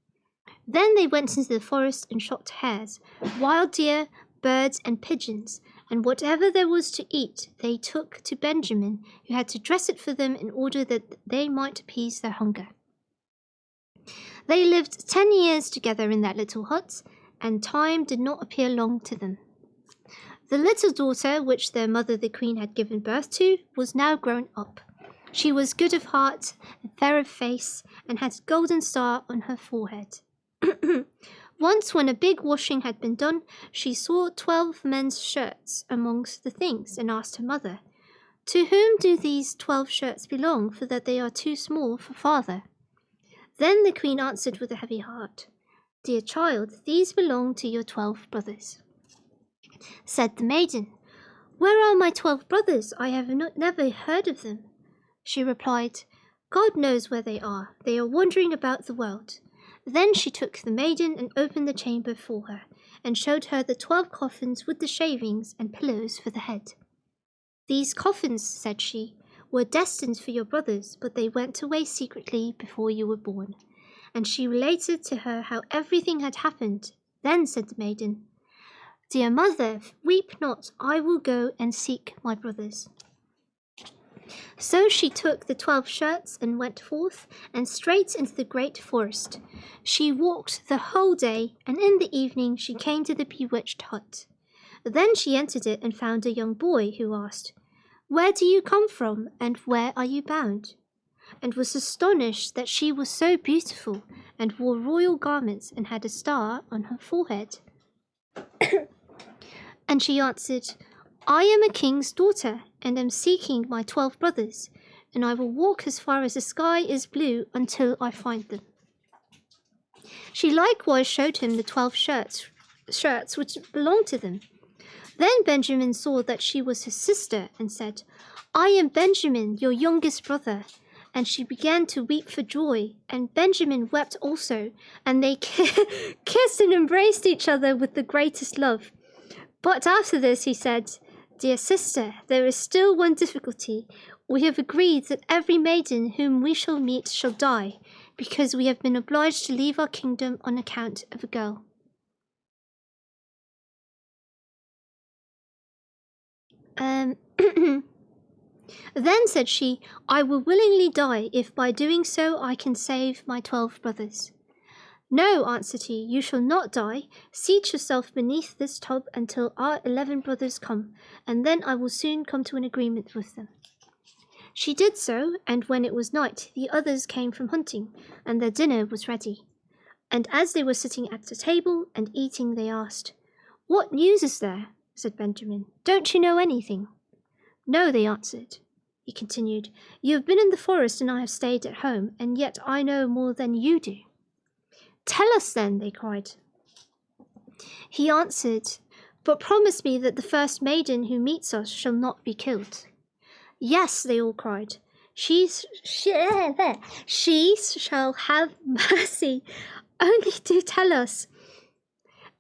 Then they went into the forest and shot hares, wild deer, birds, and pigeons, and whatever there was to eat they took to Benjamin, who had to dress it for them in order that they might appease their hunger. They lived 10 years together in that little hut, and time did not appear long to them. The little daughter, which their mother the queen had given birth to, was now grown up. She was good of heart and fair of face, and had a golden star on her forehead. Once, when a big washing had been done, she saw 12 men's shirts amongst the things, and asked her mother, "To whom do these 12 shirts belong, for that they are too small for father?" Then the queen answered with a heavy heart, "Dear child, these belong to your 12 brothers." Said the maiden, "Where are my 12 brothers? I have never heard of them." She replied, "God knows where they are. They are wandering about the world." Then she took the maiden and opened the chamber for her, and showed her the 12 coffins with the shavings and pillows for the head. "These coffins," said she, "were destined for your brothers, but they went away secretly before you were born." And she related to her how everything had happened. Then said the maiden, "Dear mother, weep not, I will go and seek my brothers." So she took the 12 shirts and went forth, and straight into the great forest. She walked the whole day, and in the evening she came to the bewitched hut. Then she entered it and found a young boy, who asked, "Where do you come from, and where are you bound?" and was astonished that she was so beautiful, and wore royal garments, and had a star on her forehead. And she answered, "I am a king's daughter, and am seeking my 12 brothers, and I will walk as far as the sky is blue until I find them." She likewise showed him the 12 shirts which belonged to them. Then Benjamin saw that she was his sister, and said, "I am Benjamin, your youngest brother." And she began to weep for joy, and Benjamin wept also, and they kissed and embraced each other with the greatest love. But after this he said, "Dear sister, there is still one difficulty. We have agreed that every maiden whom we shall meet shall die, because we have been obliged to leave our kingdom on account of a girl." Then said she, "I will willingly die if by doing so I can save my 12 brothers." "No," answered he, "you shall not die. Seat yourself beneath this tub until our 11 brothers come, and then I will soon come to an agreement with them." She did so, and when it was night, the others came from hunting, and their dinner was ready. And as they were sitting at the table and eating, they asked, "What news is there?" said Benjamin. "Don't you know anything?" "No," they answered. He continued, "You have been in the forest, and I have stayed at home, and yet I know more than you do." "Tell us then," they cried. He answered, "But promise me that the first maiden who meets us shall not be killed." "Yes," they all cried. She shall have mercy. Only do tell us."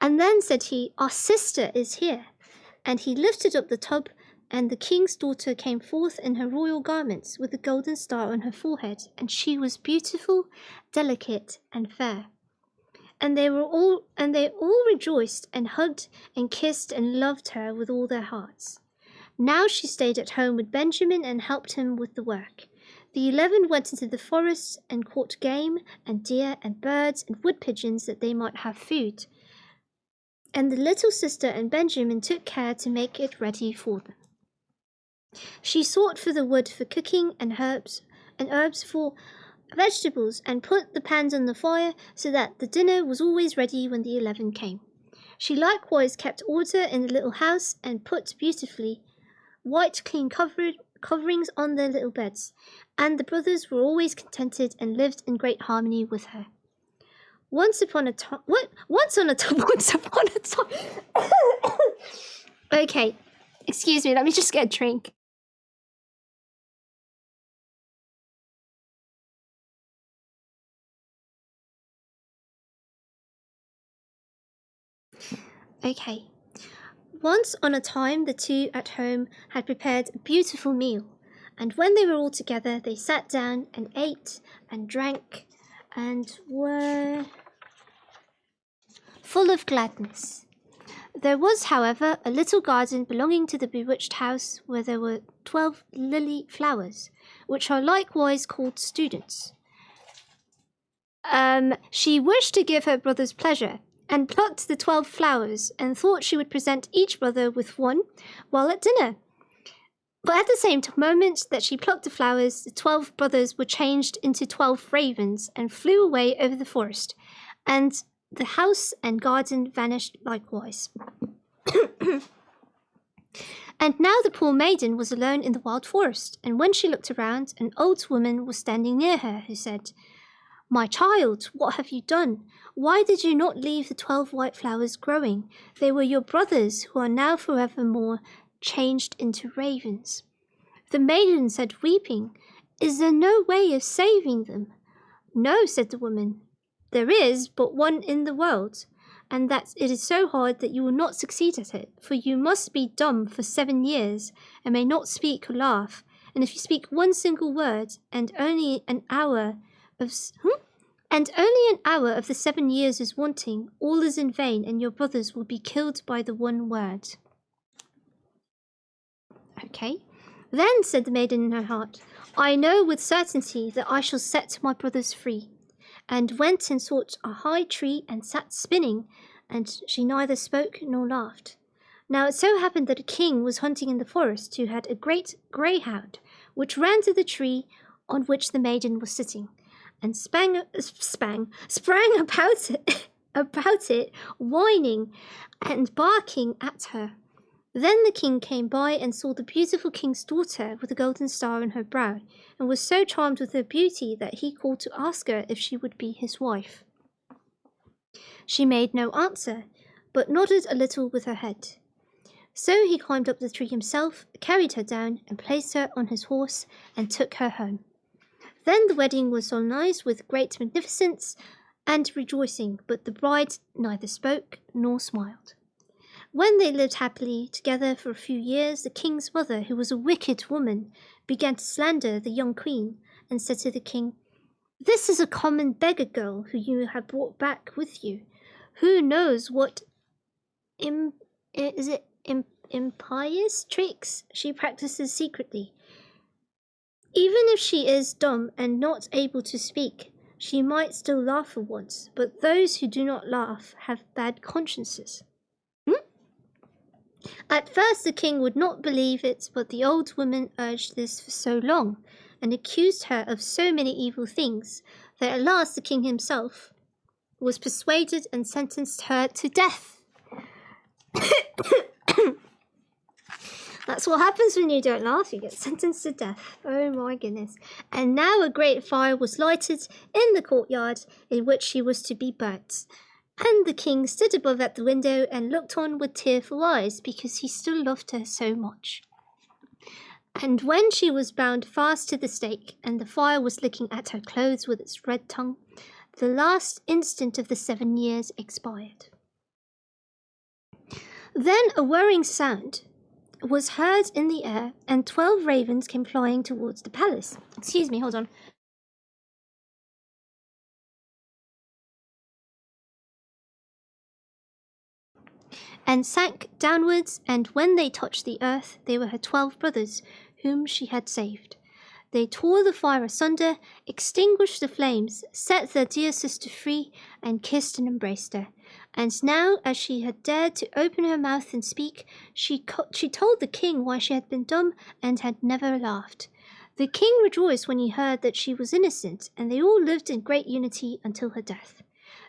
And then said he, "Our sister is here." And he lifted up the tub, and the king's daughter came forth in her royal garments, with a golden star on her forehead, and she was beautiful, delicate, and fair. And they all rejoiced, and hugged and kissed and loved her with all their hearts. Now she stayed at home with Benjamin and helped him with the work. The 11 went into the forest and caught game and deer and birds and wood pigeons, that they might have food. And the little sister and Benjamin took care to make it ready for them. She sought for the wood for cooking, and herbs for vegetables, and put the pans on the fire, so that the dinner was always ready when the 11 came. She likewise kept order in the little house, and put beautifully white clean coverings on their little beds, and the brothers were always contented and lived in great harmony with her. Once upon a time. Okay, excuse me, let me just get a drink. Okay. Once on a time, the two at home had prepared a beautiful meal, and when they were all together, they sat down and ate and drank and were full of gladness. There was, however, a little garden belonging to the bewitched house, where there were 12 lily flowers, which are likewise called students. She wished to give her brothers pleasure, and plucked the 12 flowers, and thought she would present each brother with one while at dinner. But at the same moment that she plucked the flowers, the 12 brothers were changed into 12 ravens and flew away over the forest, and the house and garden vanished likewise. And now the poor maiden was alone in the wild forest, and when she looked around, an old woman was standing near her, who said, "My child, what have you done? Why did you not leave the 12 white flowers growing? They were your brothers, who are now forevermore changed into ravens." The maiden said, weeping, "Is there no way of saving them?" "No," said the woman. "There is but one in the world, and that it is so hard that you will not succeed at it, for you must be dumb for 7 years, and may not speak or laugh, and if you speak one single word, and only an hour of the 7 years is wanting, all is in vain, and your brothers will be killed by the one word." Okay. "Then," said the maiden in her heart, "I know with certainty that I shall set my brothers free," and went and sought a high tree and sat spinning, and she neither spoke nor laughed. Now it so happened that a king was hunting in the forest, who had a great greyhound, which ran to the tree on which the maiden was sitting, and sprang about it, whining and barking at her. Then the king came by and saw the beautiful king's daughter with a golden star on her brow, and was so charmed with her beauty that he called to ask her if she would be his wife. She made no answer, but nodded a little with her head. So he climbed up the tree himself, carried her down, and placed her on his horse, and took her home. Then the wedding was solemnized with great magnificence and rejoicing, but the bride neither spoke nor smiled. When they lived happily together for a few years, the king's mother, who was a wicked woman, began to slander the young queen, and said to the king, "This is a common beggar girl who you have brought back with you. Who knows what impious tricks she practices secretly? Even if she is dumb and not able to speak, she might still laugh for once, but those who do not laugh have bad consciences." At first the king would not believe it, but the old woman urged this for so long, and accused her of so many evil things, that at last the king himself was persuaded and sentenced her to death. That's what happens when you don't laugh, you get sentenced to death. Oh my goodness. And now a great fire was lighted in the courtyard in which she was to be burnt. And the king stood above at the window and looked on with tearful eyes, because he still loved her so much. And when she was bound fast to the stake, and the fire was licking at her clothes with its red tongue, the last instant of the 7 years expired. Then a whirring sound was heard in the air, and 12 ravens came flying towards the palace. Excuse me, hold on. And sank downwards, and when they touched the earth, they were her 12 brothers, whom she had saved. They tore the fire asunder, extinguished the flames, set their dear sister free, and kissed and embraced her. And now, as she had dared to open her mouth and speak, she told the king why she had been dumb and had never laughed. The king rejoiced when he heard that she was innocent, and they all lived in great unity until her death.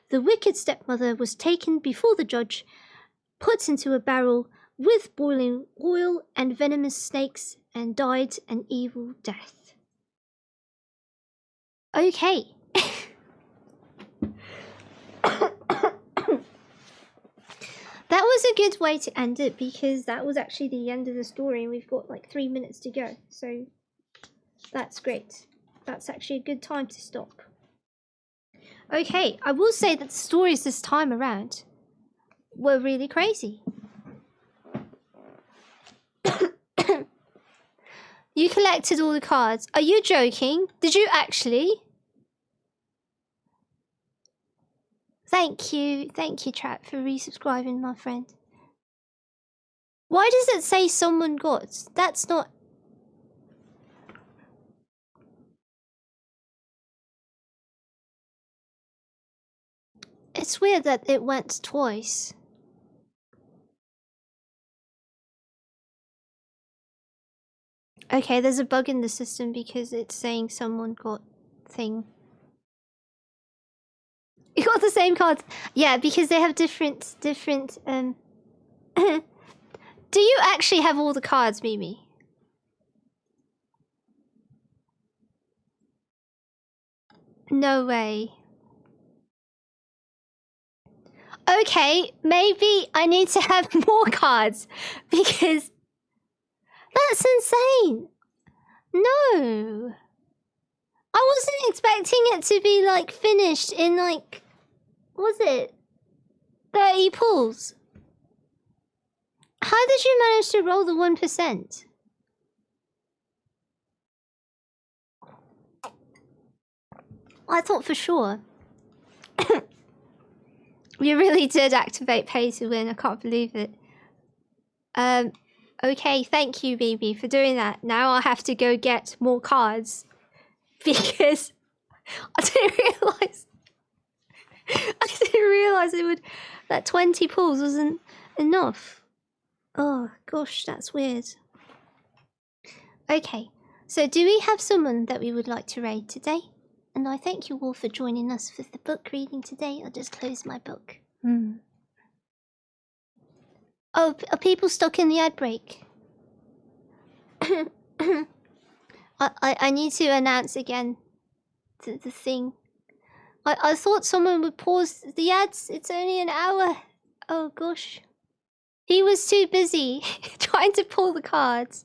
The wicked stepmother was taken before the judge, put into a barrel with boiling oil and venomous snakes, and died an evil death. Okay. That was a good way to end it, because that was actually the end of the story, and we've got like 3 minutes to go. So that's great. That's actually a good time to stop. Okay, I will say that the stories this time around were really crazy. You collected all the cards. Are you joking? Did you actually? Thank you, Trap, for resubscribing, my friend. Why does it say someone got? That's not... It's weird that it went twice. Okay, there's a bug in the system because it's saying someone got thing. You got the same cards. Yeah, because they have different Do you actually have all the cards, Mimi? No way. Okay, maybe I need to have more cards because that's insane. No. I wasn't expecting it to be like finished in like, was it 30 pulls? How did you manage to roll the 1%? I thought for sure. You really did activate pay to win. I can't believe it. Okay, thank you, baby, for doing that. Now I'll have to go get more cards because I didn't realize. I didn't realize it would. That 20 pulls wasn't enough. Oh gosh, that's weird. Okay, so do we have someone that we would like to raid today? And I thank you all for joining us for the book reading today. I'll just close my book. Oh, are people stuck in the ad break? I need to announce again the thing. I thought someone would pause the ads. It's only an hour. Oh gosh. He was too busy trying to pull the cards.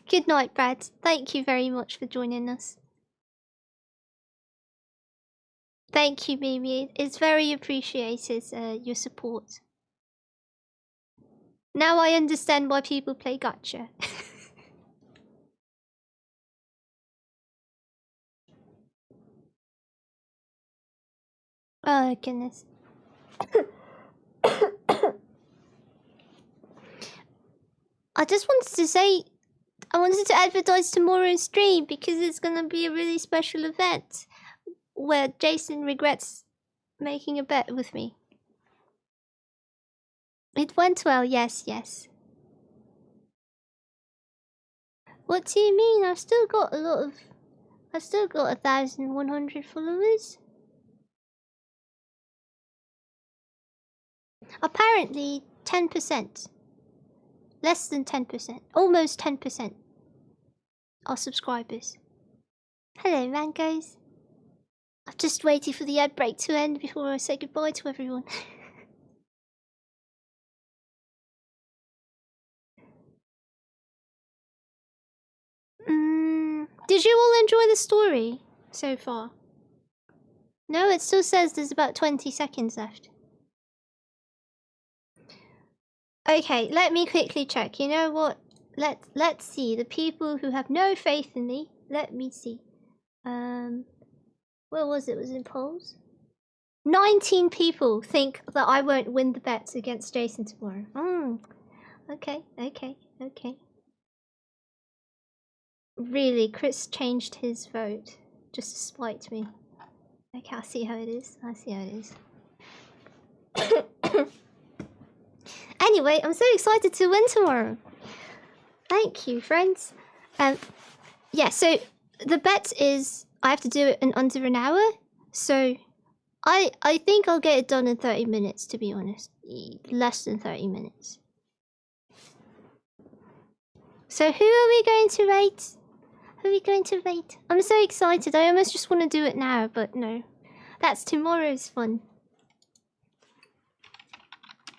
Good night, Brad. Thank you very much for joining us. Thank you, Mimi. It's very appreciated, your support. Now I understand why people play gacha. Oh, goodness. I just wanted to say, I wanted to advertise tomorrow's stream because it's going to be a really special event where Jason regrets making a bet with me. It went well, yes, yes. What do you mean? I've still got 1,100 followers. Apparently 10%. Less than 10%. Almost 10% are subscribers. Hello, mangoes. I'm just waiting for the ad break to end before I say goodbye to everyone. Did you all enjoy the story so far? No, it still says there's about 20 seconds left. Okay, let me quickly check. You know what? Let's see. The people who have no faith in me. Let me see. Where was it? Was it in polls? 19 people think that I won't win the bet against Jason tomorrow. Okay. Really, Chris changed his vote just to spite me. Okay, I see how it is. Anyway, I'm so excited to win tomorrow. Thank you, friends. Yeah, so the bet is I have to do it in under an hour. So I think I'll get it done in 30 minutes, to be honest. Less than 30 minutes. So who are we going to rate? I'm so excited. I almost just want to do it now, but no. That's tomorrow's fun.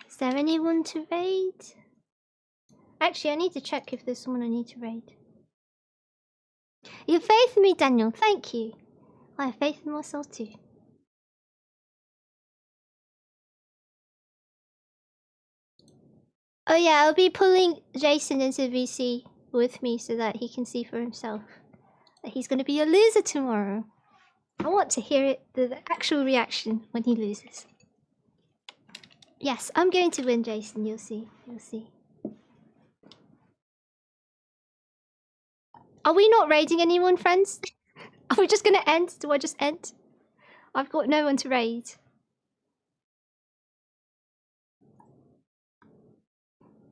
Is there anyone to raid? Actually, I need to check if there's someone I need to raid. You have faith in me, Daniel. Thank you. I have faith in myself too. Oh yeah, I'll be pulling Jason into VC with me so that he can see for himself that he's going to be a loser tomorrow. I want to hear it, the actual reaction when he loses. Yes, I'm going to win, Jason. You'll see. Are we not raiding anyone, friends? Are we just going to end? Do I just end? I've got no one to raid.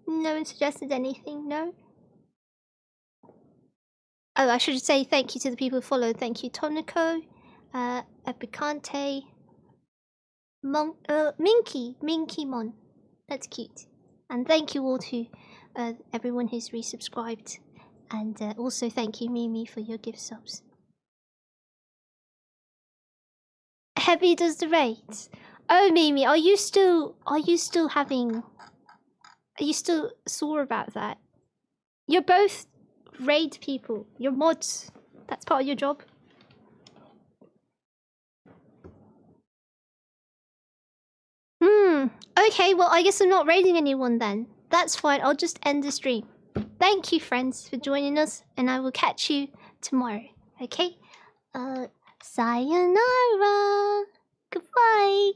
No one suggested anything, no? Oh, I should say thank you to the people who followed. Thank you, Tonico, Epicante, Minky Mon. That's cute. And thank you all to everyone who's resubscribed. And also thank you, Mimi, for your gift subs. Heavy does the raids. Oh, Mimi, are you still sore about that? You're both raid people. You're mods. That's part of your job. Okay, well, I guess I'm not raiding anyone then. That's fine. I'll just end the stream. Thank you, friends, for joining us, and I will catch you tomorrow. Okay? Sayonara. Goodbye.